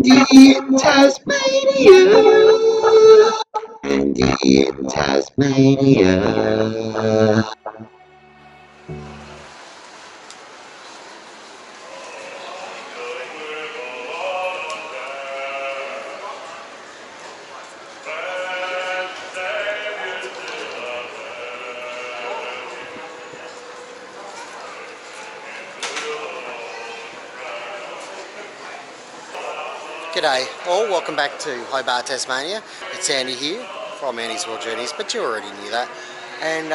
in Tasmania, Andy in Tasmania. G'day all, welcome back to Hobart, Tasmania. It's Andy here from Andy's World Journeys, but you already knew that. And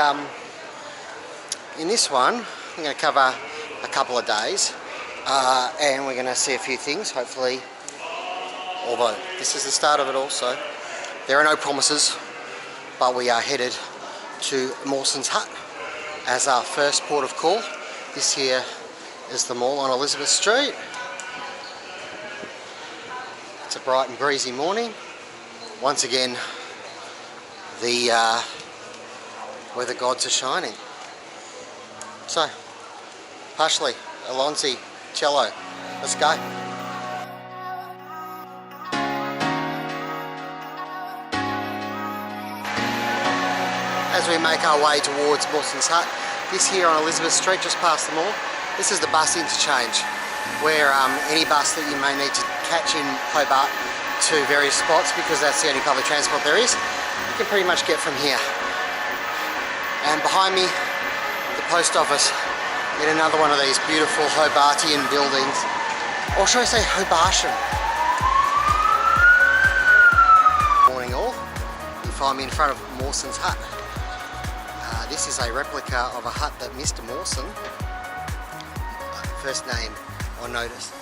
in this one, I'm going to cover a couple of days and we're going to see a few things, hopefully, although this is the start of it also. There are no promises, but we are headed to Mawson's Hut as our first port of call. This here is the mall on Elizabeth Street. It's a bright and breezy morning. Once again, the weather gods are shining. So, Pashley, Alonzi, Cello, let's go. As we make our way towards Mawson's Hut, this here on Elizabeth Street, just past the mall, this is the bus interchange, where any bus that you may need to catch in Hobart to various spots, because that's the only public transport there is, you can pretty much get from here. And behind me, the post office in another one of these beautiful Hobartian buildings, or should I say Hobartian. Morning all, you find me in front of Mawson's Hut. This is a replica of a hut that Mr. Mawson, first name or notice,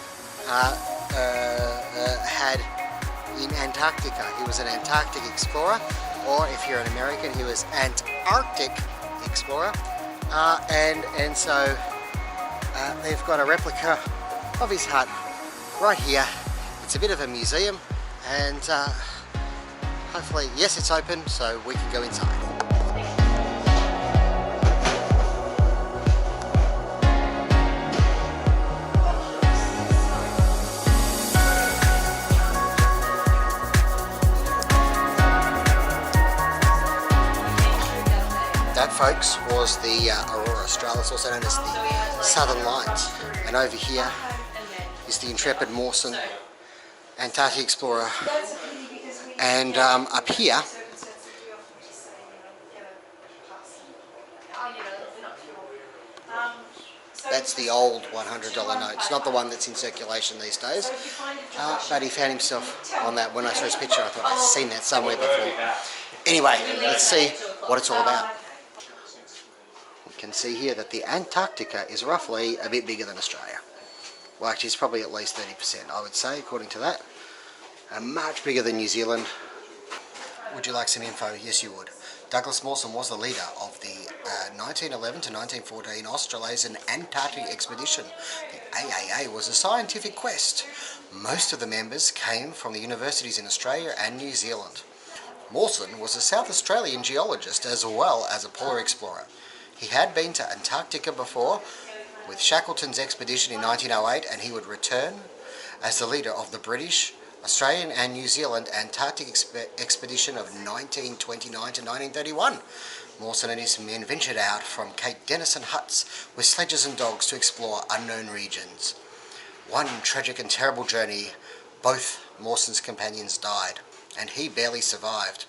had in Antarctica. He was an Antarctic explorer, or if you're an American, he was Antarctic Explorer. And so they've got a replica of his hut right here. It's a bit of a museum, and hopefully, yes, it's open, so we can go inside. That, folks, was the Aurora Australis, also known as the Southern Lights. And over here is the intrepid Mawson, Antarctic Explorer. And up here, that's the old $100 note. It's not the one that's in circulation these days. But he found himself on that. When I saw his picture, I thought I'd seen that somewhere before. Anyway, let's see what it's all about. Can see here that the Antarctica is roughly a bit bigger than Australia. Well, actually it's probably at least 30%, I would say, according to that. Much bigger than New Zealand. Would you like some info? Yes, you would. Douglas Mawson was the leader of the 1911 to 1914 Australasian Antarctic Expedition. The AAA was a scientific quest. Most of the members came from the universities in Australia and New Zealand. Mawson was a South Australian geologist as well as a polar explorer. He had been to Antarctica before with Shackleton's expedition in 1908, and he would return as the leader of the British, Australian and New Zealand Antarctic expedition of 1929 to 1931. Mawson and his men ventured out from Cape Denison huts with sledges and dogs to explore unknown regions. One tragic and terrible journey, both Mawson's companions died, and he barely survived.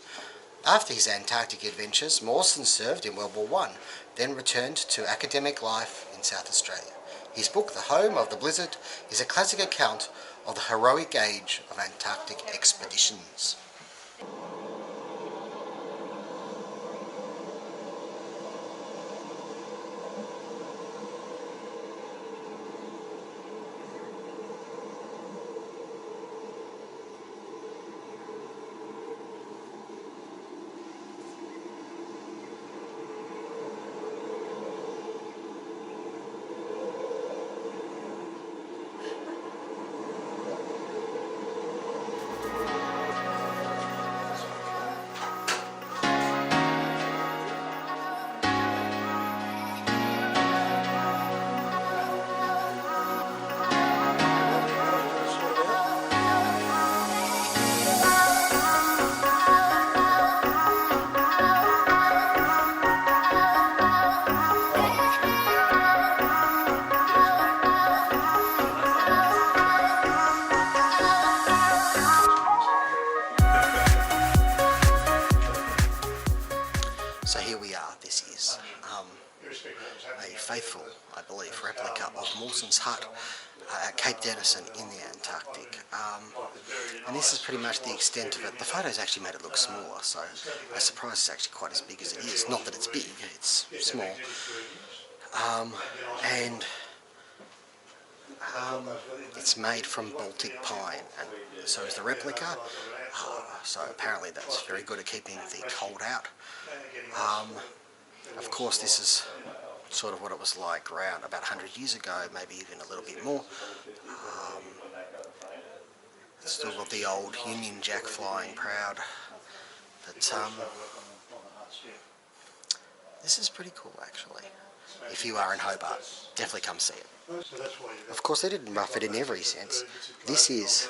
After his Antarctic adventures, Mawson served in World War I, then returned to academic life in South Australia. His book, The Home of the Blizzard, is a classic account of the heroic age of Antarctic expeditions. Mawson's hut at Cape Denison in the Antarctic. And this is pretty much the extent of it. The photos actually made it look smaller, so I'm surprised it's actually quite as big as it is. Not that it's big, it's small. It's made from Baltic pine, and so is the replica. So apparently that's very good at keeping the cold out. Of course, this is sort of what it was like around about 100 years ago, maybe even a little bit more. It's still got the old Union Jack flying proud, but this is pretty cool actually. If you are in Hobart, definitely come see it. Of course, they didn't rough it in every sense. This is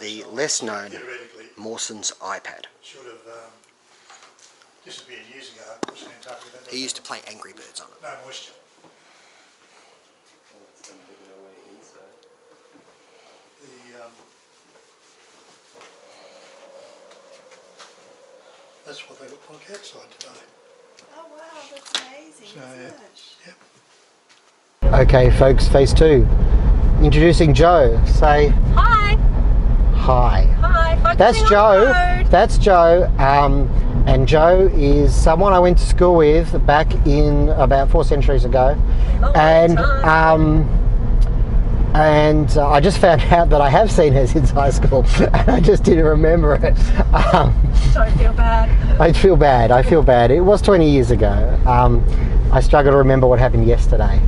the less known Mawson's iPad. He used to play Angry Birds on it. No moisture. That's what they look like outside today. Oh wow, that's amazing, So, isn't it? Yep. Okay, folks, phase 2. Introducing Joe. Say Hi! hi. Hi! Focusing That's on Joe. the road. That's Joe. And Joe is someone I went to school with back in about 4 centuries ago. Long And time. I just found out that I have seen her since high school, and I just didn't remember it. Don't feel bad. I feel bad. I feel bad. It was 20 years ago. I struggle to remember what happened yesterday.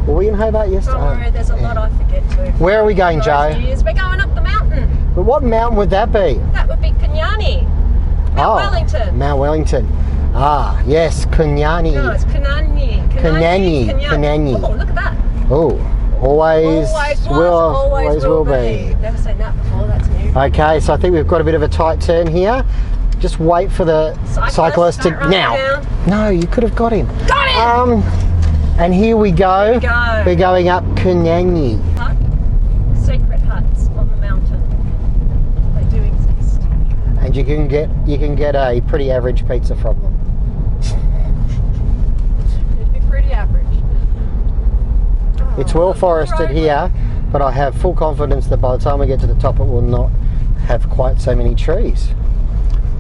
Were we in Hobart yesterday? Don't worry, there's a lot I forget too. Where are we going, Joe? We're going up the mountain. But what mountain would that be? That would be Kunyani. Mount Wellington. Mount Wellington. Ah, yes, Kunyani. No, it's Kunani. Kunani. Oh, look at that. Oh, always will be. Never seen that before, that's new. Okay, so I think we've got a bit of a tight turn here. Just wait for the cyclist to... don't run Now. down. No, you could have got him. Got him! And here we go. Here we go. We're going up Kunani. Hut. Secret huts on the mountain. They do exist. And you can get a pretty average pizza from them. It'd be pretty average. It's well forested here, but I have full confidence that by the time we get to the top it will not have quite so many trees.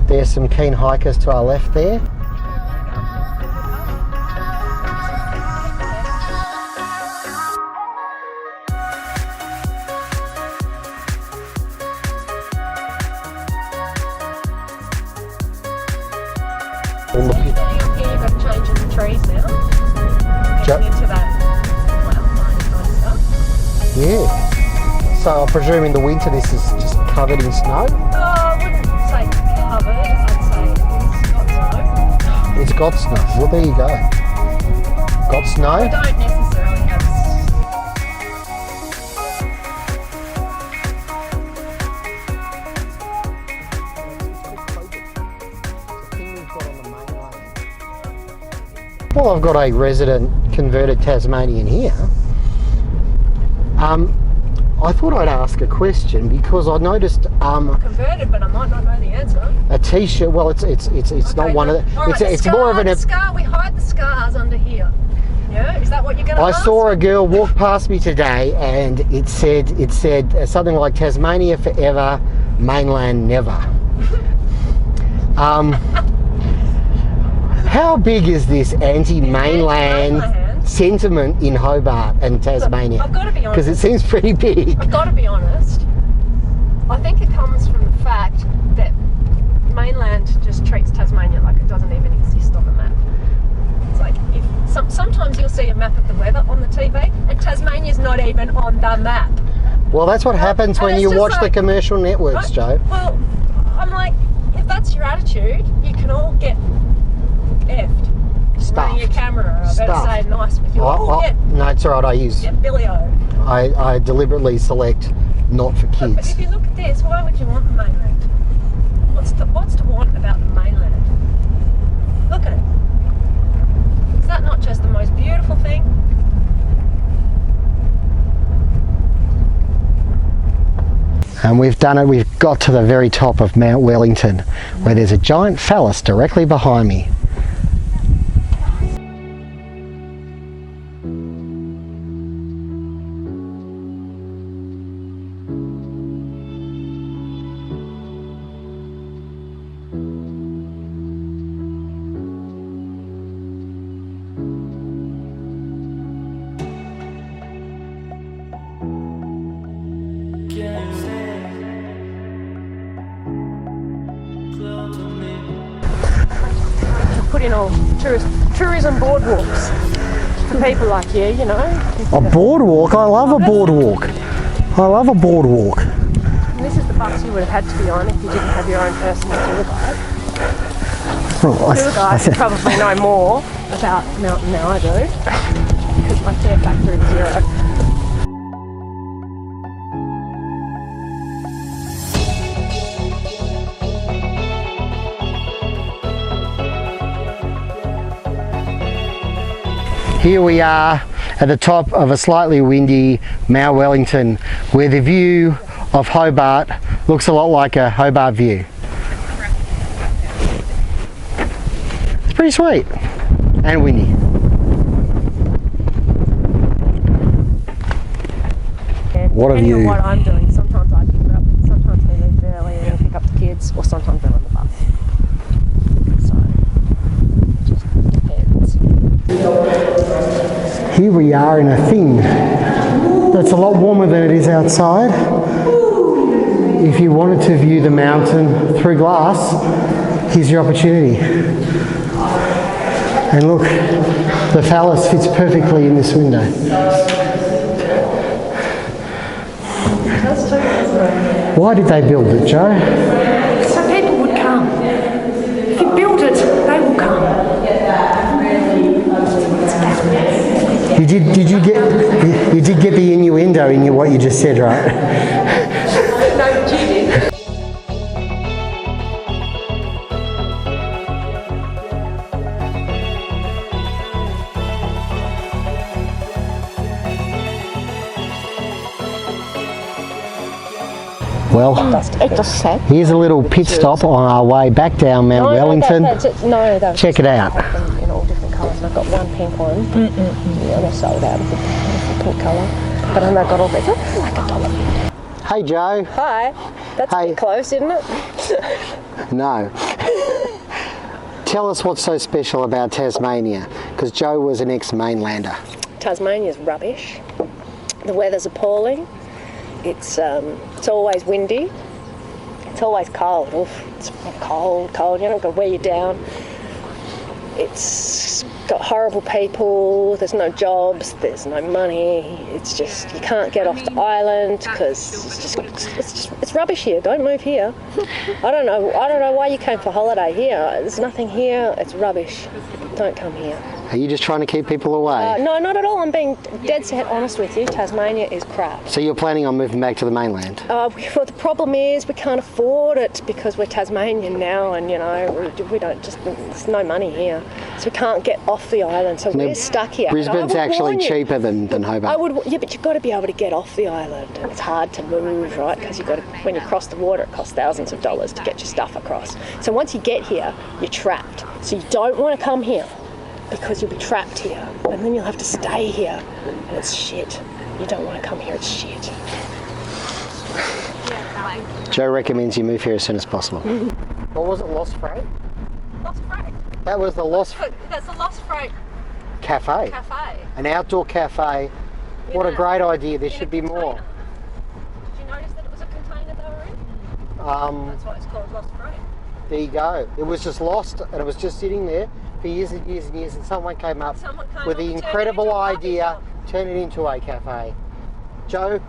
There's some keen hikers to our left there. You've got to change in the trees now. Getting into that outline kind of stuff. Yeah. So I presume in the winter this is just covered in snow? I wouldn't say covered, I'd say it's got snow. It's got snow. Well, there you go. Got We snow? don't necessarily have Well, I've got a resident converted Tasmanian here. I thought I'd ask a question because I noticed converted, but I might not know the answer. a T-shirt. Well, it's not one of the. All right, It's more of an. The scar. We hide the scars under here. Yeah, is that what you're going to I ask? saw a girl walk past me today, and it said something like Tasmania forever, mainland never. How big is this anti-mainland sentiment in Hobart and Tasmania? I've got to be honest. Because it seems pretty big. I've got to be honest. I think it comes from the fact that mainland just treats Tasmania like it doesn't even exist on the map. It's like sometimes you'll see a map of the weather on the TV, and Tasmania's not even on the map. Well, that's what happens when you watch the commercial networks, Joe. Well, I'm like, if that's your attitude, you can all get effed. Running your camera, I better say nice with you. No, it's alright, Get Billy-O. I deliberately select not for But kids. if you look at this, why would you want the mainland? What's to want about the mainland? Look at it. Is that not just the most beautiful thing? And we've done it, we've got to the very top of Mount Wellington, where there's a giant phallus directly behind me. Put in all tourism boardwalks for people like you, you know. A boardwalk? I love a boardwalk. I love a boardwalk. And this is the bus you would have had to be on if you didn't have your own personal tour guide. Tour guides probably know more about mountain than I do because my fare factor is 0. Here we are at the top of a slightly windy Mount Wellington, where the view of Hobart looks a lot like a Hobart view. It's pretty sweet and windy. What a Depending view. on what I'm doing, sometimes I pick her up, sometimes they leave early and pick up the kids, or sometimes they're on the bus. So, it just depends. Here we are in a thing that's a lot warmer than it is outside. If you wanted to view the mountain through glass, here's your opportunity. And look, the phallus fits perfectly in this window. Why did they build it, Joe? So people would come. If you build it, they will come. You did get the innuendo in what you just said, right? No, but you did. Well, It just said. here's a little pit stop on our way back down Mount Wellington. No, Check it out. In all different colours, and I've got one pink one. Yeah, they're sold out of the pink colour. But then I've got all these. Oh, like $1. Hey, Joe. Hi. That's a Hey. bit close, isn't it? No. Tell us what's so special about Tasmania, because Joe was an ex-mainlander. Tasmania's rubbish. The weather's appalling. It's always windy. It's always cold. Oof, it's cold. You don't got to wear you down. It's got horrible people. There's no jobs. There's no money. It's just you can't get off the island because it's rubbish here. Don't move here. I don't know why you came for holiday here. There's nothing here. It's rubbish. Don't come here. Are you just trying to keep people away? No, not at all. I'm being dead set honest with you. Tasmania is crap. So you're planning on moving back to the mainland? Well, the problem is we can't afford it because we're Tasmanian now, and you know we don't just. There's no money here, so we can't get off the island. So we're stuck here. Brisbane's actually cheaper than Hobart. Yeah, but you've got to be able to get off the island. It's hard to move, right? Because you've got to, when you cross the water, it costs thousands of dollars to get your stuff across. So once you get here, you're trapped. So you don't want to come here, because you'll be trapped here, and then you'll have to stay here, and it's shit. You don't want to come here, it's shit. Joe recommends you move here as soon as possible. What was it, Lost Freight? Lost Freight. That was the Lost That's the Lost Freight Cafe. Cafe. An outdoor cafe. What a great idea, there should be more. Did you notice that it was a container they were in? That's why it's called Lost Freight. There you go. It was just lost, and it was just sitting there for years and years and years, and someone came up with the incredible idea, turn it into a cafe. Joe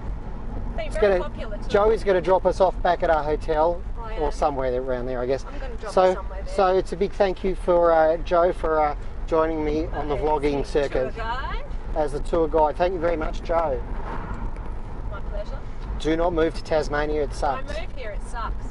is going to drop us off back at our hotel, or somewhere around there, I guess. I'm going to drop us somewhere there. So it's a big thank you for Joe for joining me on the vlogging circuit as a tour guide. Thank you very much, Joe. My pleasure. Do not move to Tasmania, it sucks. Don't move here, it sucks.